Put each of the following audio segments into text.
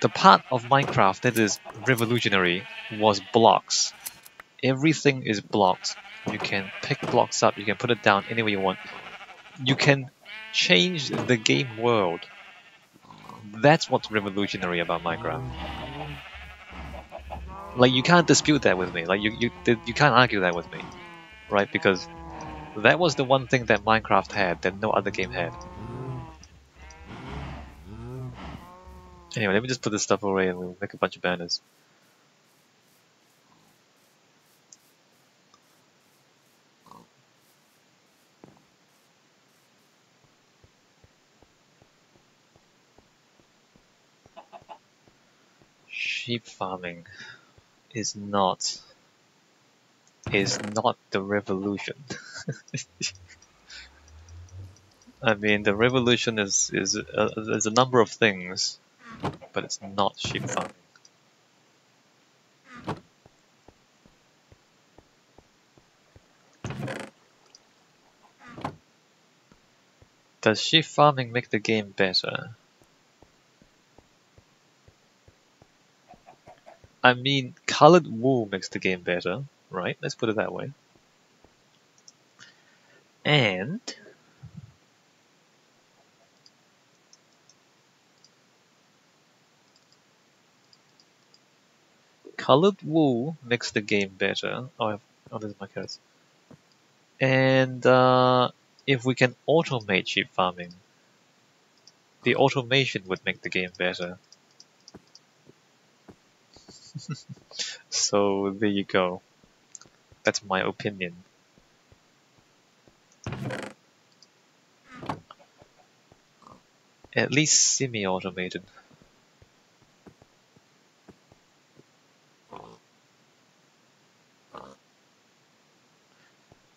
the part of Minecraft that is revolutionary was blocks. Everything is blocks. You can pick blocks up, you can put it down any way you want. You can change the game world. That's what's revolutionary about Minecraft. Like, you can't dispute that with me. Like, you can't argue that with me, right? Because that was the one thing that Minecraft had that no other game had. Anyway, let me just put this stuff away and we'll make a bunch of banners. Sheep farming is not the revolution. I mean, the revolution is a number of things, but it's not sheep farming. Does sheep farming make the game better? I mean, colored wool makes the game better, right? Let's put it that way. And colored wool makes the game better. Oh, there's my carrots. And if we can automate sheep farming, the automation would make the game better. So there you go. That's my opinion. At least semi-automated.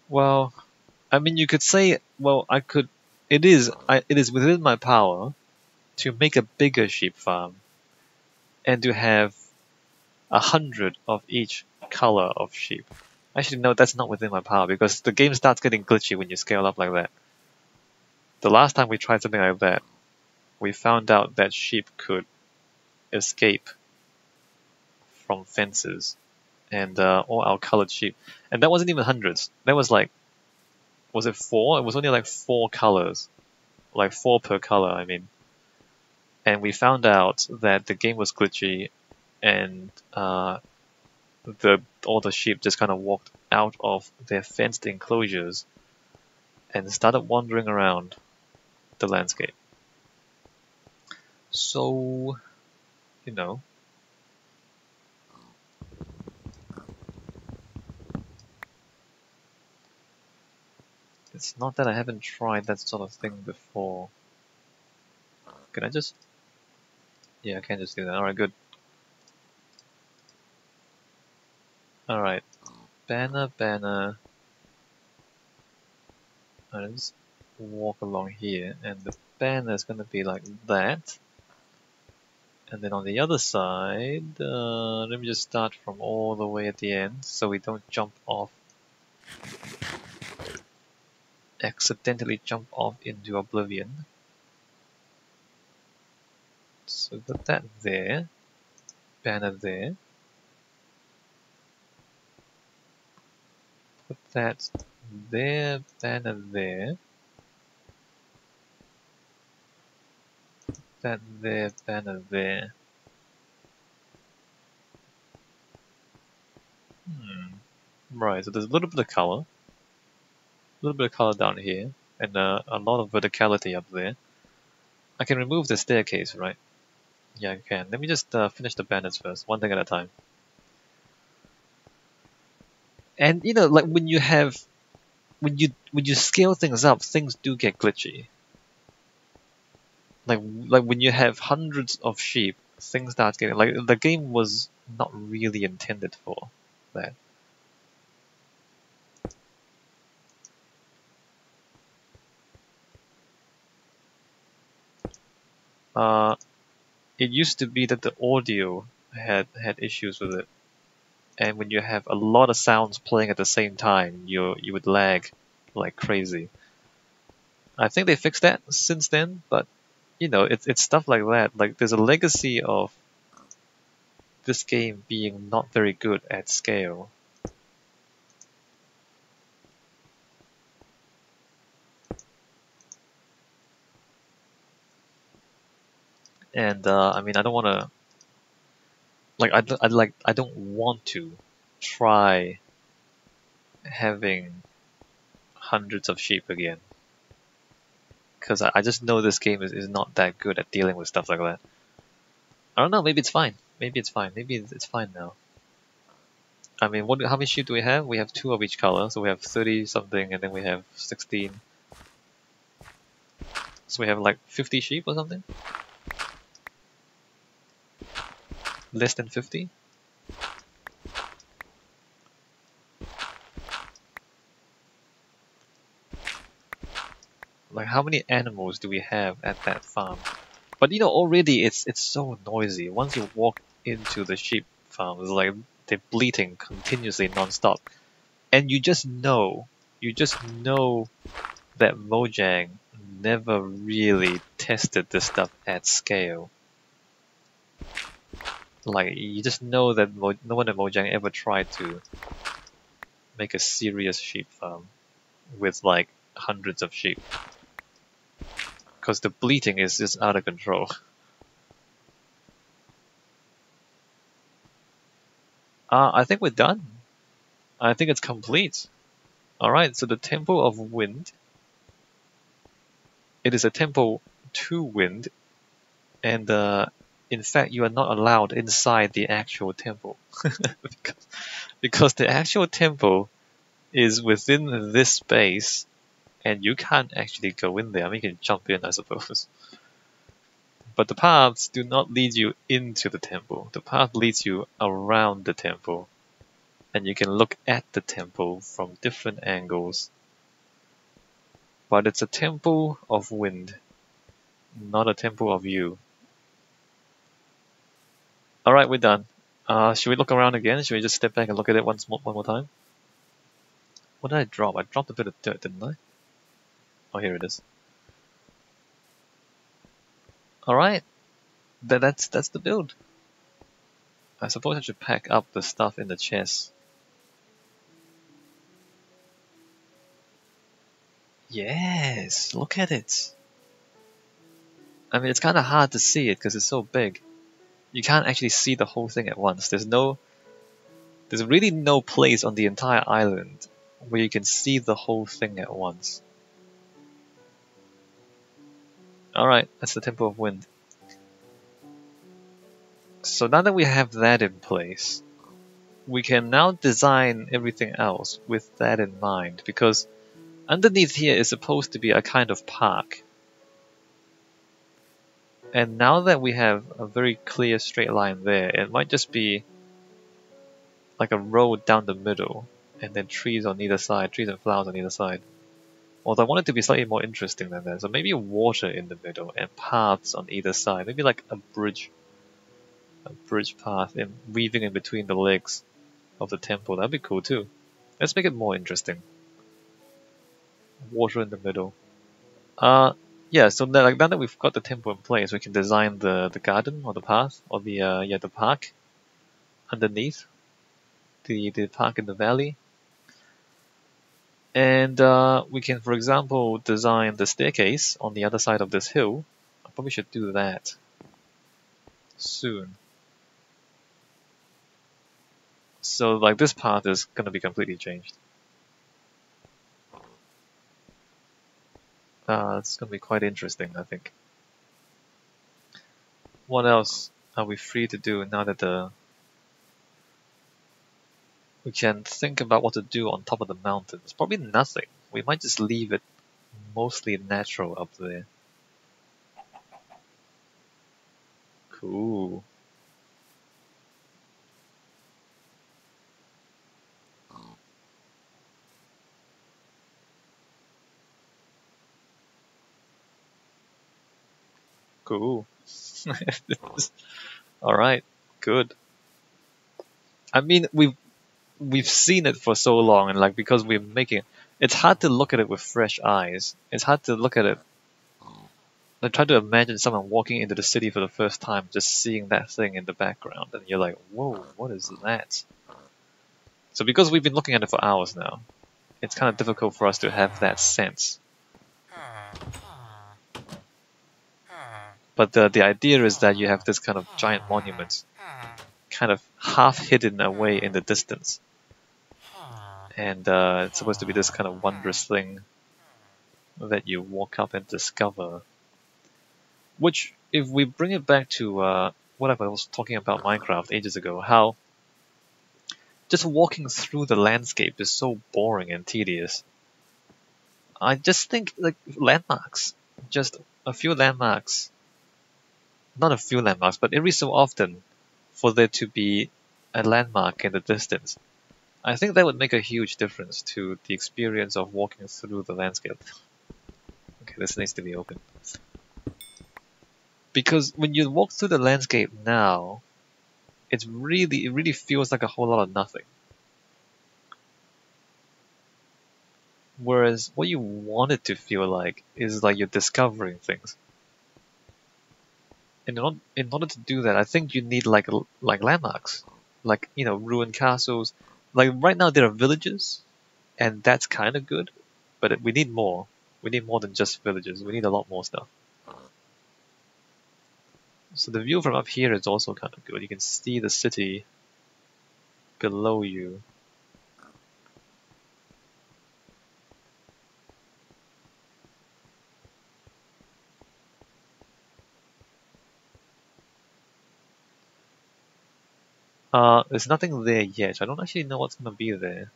Well, I mean, you could say, well, it is within my power to make a bigger sheep farm and to have 100 of each color of sheep. Actually, no, that's not within my power because the game starts getting glitchy when you scale up like that. The last time we tried something like that, we found out that sheep could escape from fences and all our colored sheep. And that wasn't even hundreds. That was like, was it 4? It was only like 4 colors. Like 4 per color, I mean. And we found out that the game was glitchy and all the sheep just kind of walked out of their fenced enclosures and started wandering around the landscape. So, you know, it's not that I haven't tried that sort of thing before. Can I just... Yeah, I can just do that. Alright, good. Alright. Banner. I'll just walk along here, and the banner is going to be like that. And then on the other side, let me just start from all the way at the end, so we don't accidentally jump off into oblivion. So put that there, banner there. Put that there, banner there. Put that there, banner there. Right, so there's a little bit of color. A little bit of color down here, and a lot of verticality up there. I can remove the staircase, right? Yeah, I can. Let me just finish the banners first, one thing at a time. And you know, like when you scale things up, things do get glitchy. Like when you have hundreds of sheep, things start getting like the game was not really intended for that. It used to be that the audio had issues with it, and when you have a lot of sounds playing at the same time, you would lag like crazy. I think they fixed that since then, but you know, it's stuff like that. Like there's a legacy of this game being not very good at scale. And I mean, I don't want to, like, I don't want to try having hundreds of sheep again. Because I just know this game is not that good at dealing with stuff like that. I don't know, maybe it's fine. Maybe it's fine. Maybe it's fine now. I mean, how many sheep do we have? We have 2 of each color, so we have 30 something, and then we have 16. So we have like 50 sheep or something? Less than 50? Like, how many animals do we have at that farm? But you know, already it's so noisy. Once you walk into the sheep farm, it's like they're bleating continuously non-stop. And you just know that Mojang never really tested this stuff at scale. Like, you just know that no one at Mojang ever tried to make a serious sheep farm with like hundreds of sheep. Because the bleating is just out of control. I think we're done. I think it's complete. Alright, so the Temple of Wind. It is a temple to wind, and in fact you are not allowed inside the actual temple. because the actual temple is within this space, and you can't actually go in there. I mean, you can jump in, I suppose. But the paths do not lead you into the temple. The path leads you around the temple. And you can look at the temple from different angles. But it's a temple of wind, not a temple of you. Alright, we're done. Should we look around again? Should we just step back and look at it one more time? What did I drop? I dropped a bit of dirt, didn't I? Oh, here it is. Alright, that's the build. I suppose I should pack up the stuff in the chest. Yes, look at it. I mean, it's kind of hard to see it because it's so big. You can't actually see the whole thing at once. There's really no place on the entire island where you can see the whole thing at once. Alright, that's the Temple of Wind. So now that we have that in place, we can now design everything else with that in mind, because underneath here is supposed to be a kind of park. And now that we have a very clear straight line there, it might just be like a road down the middle, and then trees on either side, trees and flowers on either side. Although I want it to be slightly more interesting than that, so maybe water in the middle and paths on either side. Maybe like a bridge path and weaving in between the legs of the temple. That'd be cool too. Let's make it more interesting. Water in the middle. Yeah. So now that we've got the temple in place, we can design the garden or the path or the park underneath the park in the valley. And we can, for example, design the staircase on the other side of this hill. I probably should do that soon. So like this path is going to be completely changed. It's going to be quite interesting, I think. What else are we free to do now that we can think about what to do on top of the mountains? Probably nothing. We might just leave it mostly natural up there. Cool. Cool. Alright, good. I mean, we've seen it for so long, and like because we're making it's hard to look at it with fresh eyes. It's hard to look at it I try to imagine someone walking into the city for the first time, just seeing that thing in the background, and you're like, whoa, what is that? So because we've been looking at it for hours now, it's kind of difficult for us to have that sense. But the idea is that you have this kind of giant monument, kind of half hidden away in the distance. And it's supposed to be this kind of wondrous thing that you walk up and discover. Which, if we bring it back to what I was talking about Minecraft ages ago, how just walking through the landscape is so boring and tedious. I just think like landmarks, just a few landmarks, not a few landmarks, but every so often for there to be a landmark in the distance. I think that would make a huge difference to the experience of walking through the landscape. Okay, this needs to be open. Because when you walk through the landscape now, it really feels like a whole lot of nothing. Whereas what you want it to feel like is like you're discovering things. And in order to do that, I think you need like landmarks, like ruined castles. Like right now there are villages, and that's kind of good, but we need more. We need more than just villages. We need a lot more stuff. So the view from up here is also kind of good. You can see the city below you. There's nothing there yet. I don't actually know what's gonna be there.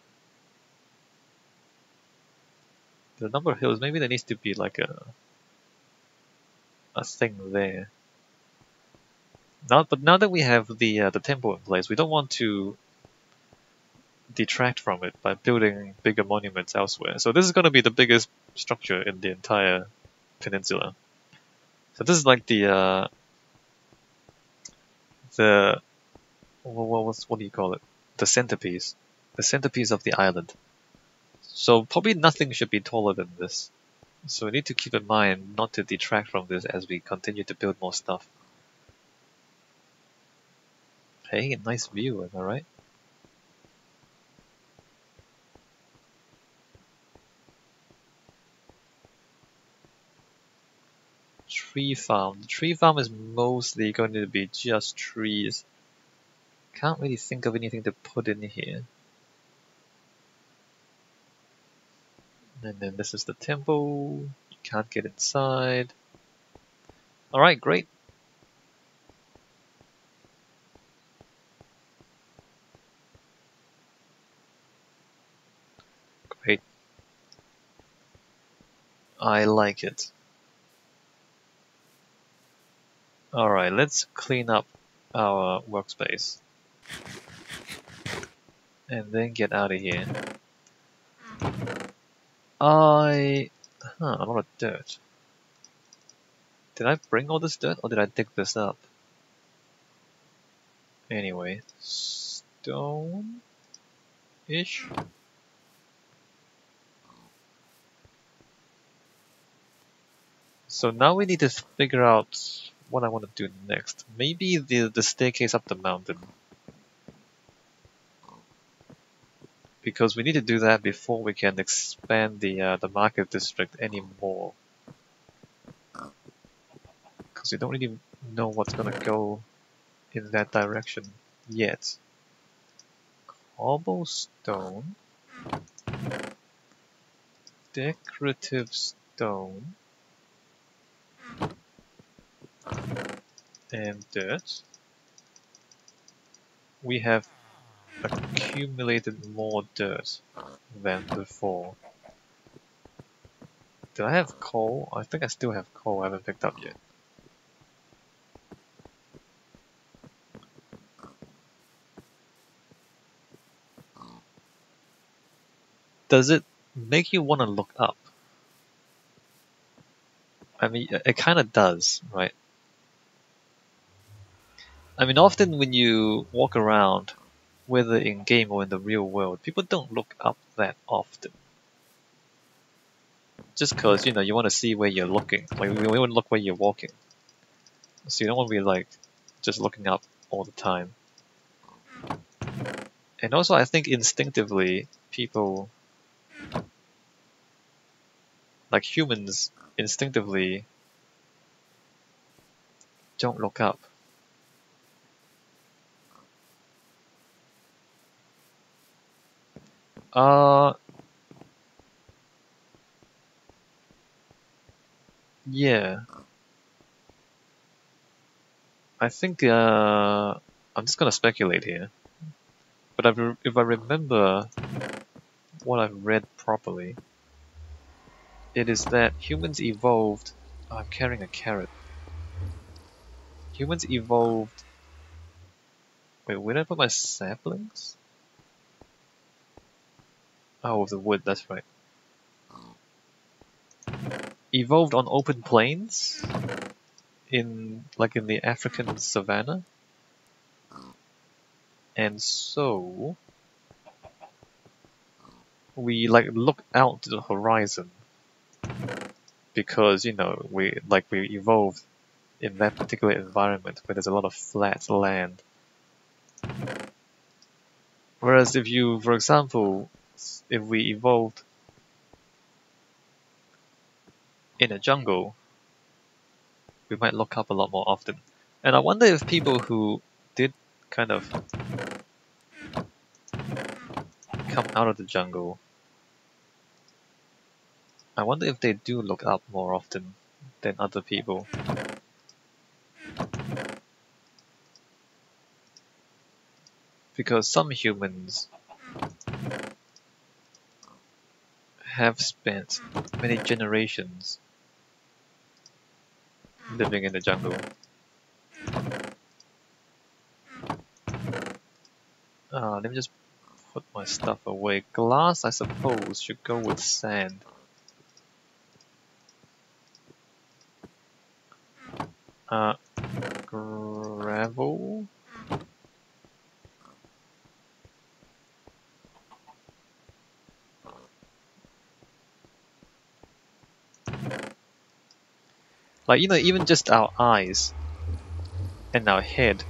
The number of hills, maybe there needs to be like a thing there. But now that we have the temple in place, we don't want to detract from it by building bigger monuments elsewhere. So this is going to be the biggest structure in the entire peninsula. So this is like the what do you call it? The centerpiece of the island. So probably nothing should be taller than this. So we need to keep in mind not to detract from this as we continue to build more stuff. Hey, nice view, am I right? Tree farm. The tree farm is mostly going to be just trees. Can't really think of anything to put in here. And then this is the temple. You can't get inside. Alright, great. Great. I like it. Alright, let's clean up our workspace. And then get out of here. A lot of dirt. Did I bring all this dirt or did I dig this up? Anyway, stone-ish. So now we need to figure out what I want to do next. Maybe the staircase up the mountain. Because we need to do that before we can expand the market district anymore. Because we don't really know what's gonna go in that direction yet. Cobblestone, decorative stone, and dirt. We have accumulated more dirt than before. Did I have coal? I think I still have coal I haven't picked up yet. Does it make you want to look up? I mean, it kind of does, right? I mean, often when you walk around, whether in game or in the real world, people don't look up that often. just because you know you want to see where you're looking. Like we want to look where you're walking, so you don't want to be like just looking up all the time. And also, I think instinctively, people, like humans, instinctively don't look up. Yeah. I think, I'm just gonna speculate here. But if I remember what I've read properly, it is that humans evolved. Oh, I'm carrying a carrot. Humans evolved. Wait, where did I put my saplings? Oh, with the wood, that's right. Evolved on open plains in the African savannah. And so we like look out to the horizon because you know we evolved in that particular environment where there's a lot of flat land. Whereas if you, for example, if we evolved in a jungle, we might look up a lot more often. And I wonder if people who did kind of come out of the jungle, I wonder if they do look up more often than other people. Because some humans have spent many generations living in the jungle. Let me just put my stuff away. Glass, I suppose, should go with sand. Gravel? Like, you know, even just our eyes and our head,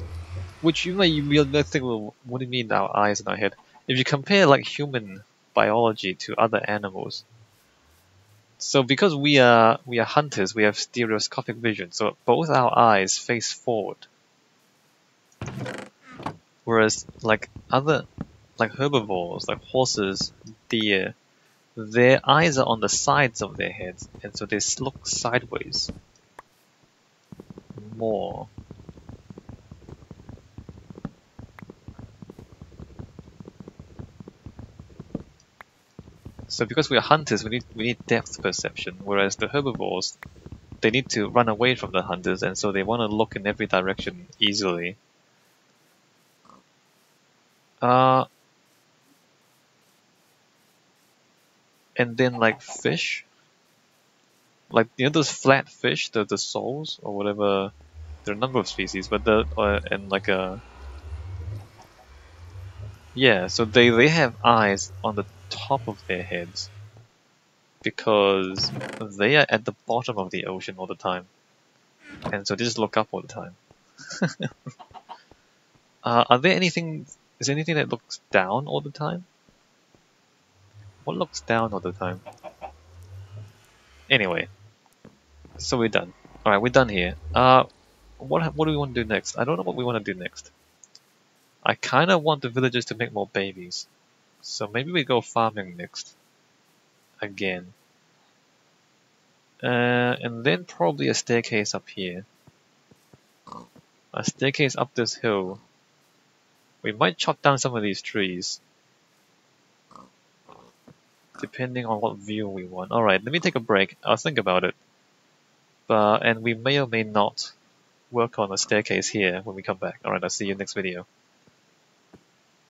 which you may think, well, what do you mean our eyes and our head? If you compare like human biology to other animals, so because we are hunters, we have stereoscopic vision, so both our eyes face forward. Whereas like herbivores, like horses, deer, their eyes are on the sides of their heads, and so they look sideways more. So because we are hunters, we need depth perception, whereas the herbivores, they need to run away from the hunters, and so they want to look in every direction easily. And then like fish, like you know those flat fish, the soles or whatever. There are a number of species, but and like yeah, so they have eyes on the top of their heads because they are at the bottom of the ocean all the time, and so they just look up all the time. Is there anything that looks down all the time? What looks down all the time? Anyway, so we're done. All right, we're done here. What do we want to do next? I don't know what we want to do next. I kind of want the villagers to make more babies, so maybe we go farming next. Again. And then probably a staircase up here. A staircase up this hill. We might chop down some of these trees, depending on what view we want. Alright, let me take a break. I'll think about it. And we may or may not work on a staircase here when we come back. Alright, I'll see you next video.